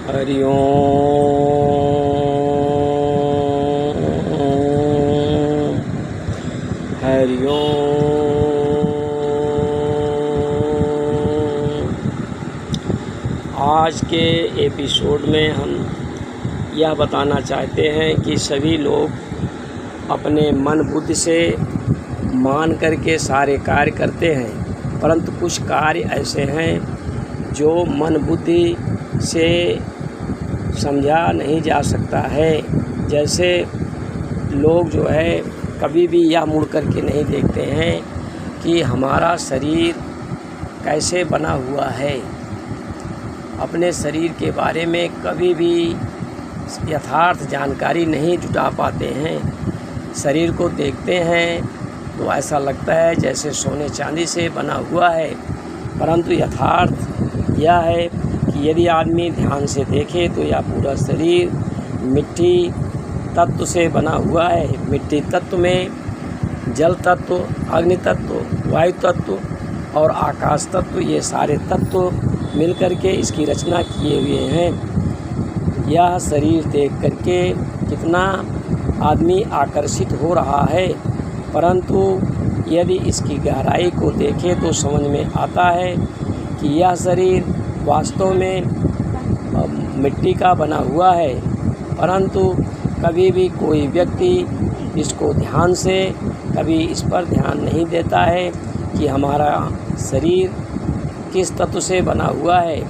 हरि ओम। हरि ओम। आज के एपिसोड में हम यह बताना चाहते हैं कि सभी लोग अपने मन बुद्धि से मान करके सारे कार्य करते हैं, परंतु कुछ कार्य ऐसे हैं जो मन बुद्धि से समझा नहीं जा सकता है। जैसे लोग जो है कभी भी यह मुड़ करके नहीं देखते हैं कि हमारा शरीर कैसे बना हुआ है। अपने शरीर के बारे में कभी भी यथार्थ जानकारी नहीं जुटा पाते हैं। शरीर को देखते हैं तो ऐसा लगता है जैसे सोने चांदी से बना हुआ है, परंतु यथार्थ यह है कि यदि आदमी ध्यान से देखे तो यह पूरा शरीर मिट्टी तत्व से बना हुआ है। मिट्टी तत्व में जल तत्व, अग्नि तत्व, वायु तत्व और आकाश तत्व, ये सारे तत्व मिलकर के इसकी रचना किए हुए हैं। यह शरीर देख करके कितना आदमी आकर्षित हो रहा है, परंतु यदि इसकी गहराई को देखें तो समझ में आता है कि यह शरीर वास्तव में मिट्टी का बना हुआ है। परंतु कभी भी कोई व्यक्ति इसको ध्यान से कभी इस पर ध्यान नहीं देता है कि हमारा शरीर किस तत्व से बना हुआ है।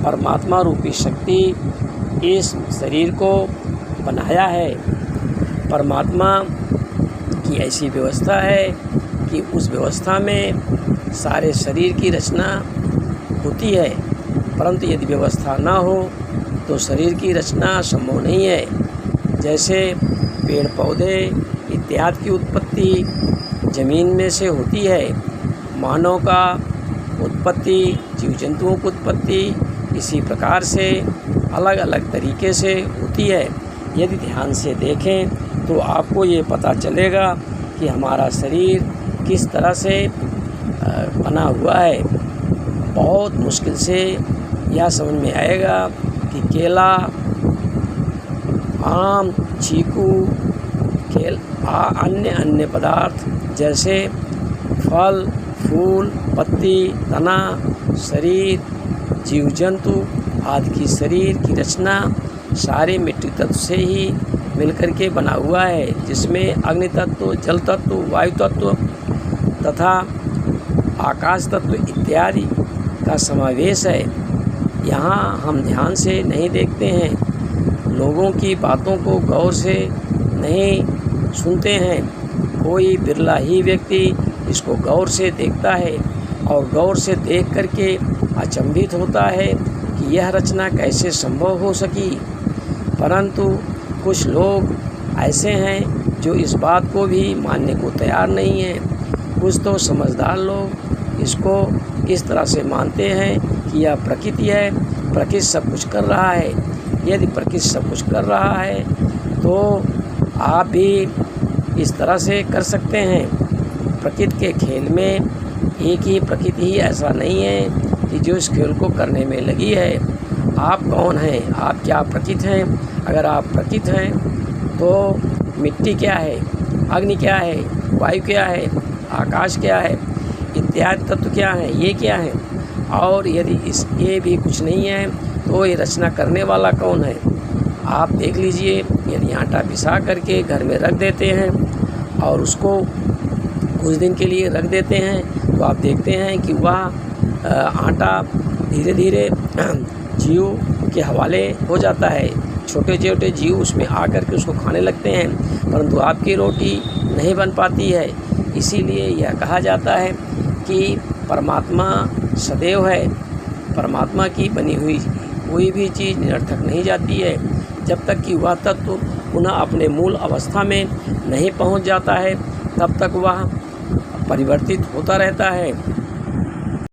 परमात्मा रूपी शक्ति इस शरीर को बनाया है। परमात्मा की ऐसी व्यवस्था है कि उस व्यवस्था में सारे शरीर की रचना होती है, परंतु यदि व्यवस्था ना हो तो शरीर की रचना संभव नहीं है। जैसे पेड़ पौधे इत्यादि की उत्पत्ति ज़मीन में से होती है, मानव का उत्पत्ति, जीव जंतुओं की उत्पत्ति इसी प्रकार से अलग अलग तरीके से होती है। यदि ध्यान से देखें तो आपको ये पता चलेगा कि हमारा शरीर किस तरह से बना हुआ है। बहुत मुश्किल से यह समझ में आएगा कि केला, आम, चीकू, अन्य पदार्थ जैसे फल, फूल, पत्ती, तना, शरीर, जीव जंतु आदि की शरीर की रचना सारे मिट्टी तत्व से ही मिलकर के बना हुआ है, जिसमें अग्नि तत्व, जल तत्व, वायु तत्व तथा आकाश तत्व इत्यादि का समावेश है। यहाँ हम ध्यान से नहीं देखते हैं, लोगों की बातों को गौर से नहीं सुनते हैं। कोई बिरला ही व्यक्ति इसको गौर से देखता है और गौर से देख करके अचंभित होता है कि यह रचना कैसे संभव हो सकी। परंतु कुछ लोग ऐसे हैं जो इस बात को भी मानने को तैयार नहीं हैं। कुछ तो समझदार लोग इसको इस तरह से मानते हैं कि यह प्रकृति है, प्रकृति सब कुछ कर रहा है। यदि प्रकृति सब कुछ कर रहा है तो आप भी इस तरह से कर सकते हैं। प्रकृति के खेल में एक ही प्रकृति ही ऐसा नहीं है कि जो इस खेल को करने में लगी है। आप कौन हैं? आप क्या प्रकृति हैं? अगर आप प्रकृति हैं तो मिट्टी क्या है, अग्नि क्या है, वायु क्या है, आकाश क्या है, इत्यादि तत्व क्या है, ये क्या है। और यदि ये भी कुछ नहीं है तो ये रचना करने वाला कौन है? आप देख लीजिए, यदि आटा पिसा करके घर में रख देते हैं और उसको कुछ दिन के लिए रख देते हैं तो आप देखते हैं कि वह आटा धीरे धीरे जीव के हवाले हो जाता है। छोटे छोटे जीव उसमें आकर के उसको खाने लगते हैं, परंतु आपकी रोटी नहीं बन पाती है। इसीलिए यह कहा जाता है कि परमात्मा सदैव है। परमात्मा की बनी हुई कोई भी चीज़ निरर्थक नहीं जाती है जब तक कि वह तत्व पुनः अपने मूल अवस्था में नहीं पहुंच जाता है, तब तक वह परिवर्तित होता रहता है।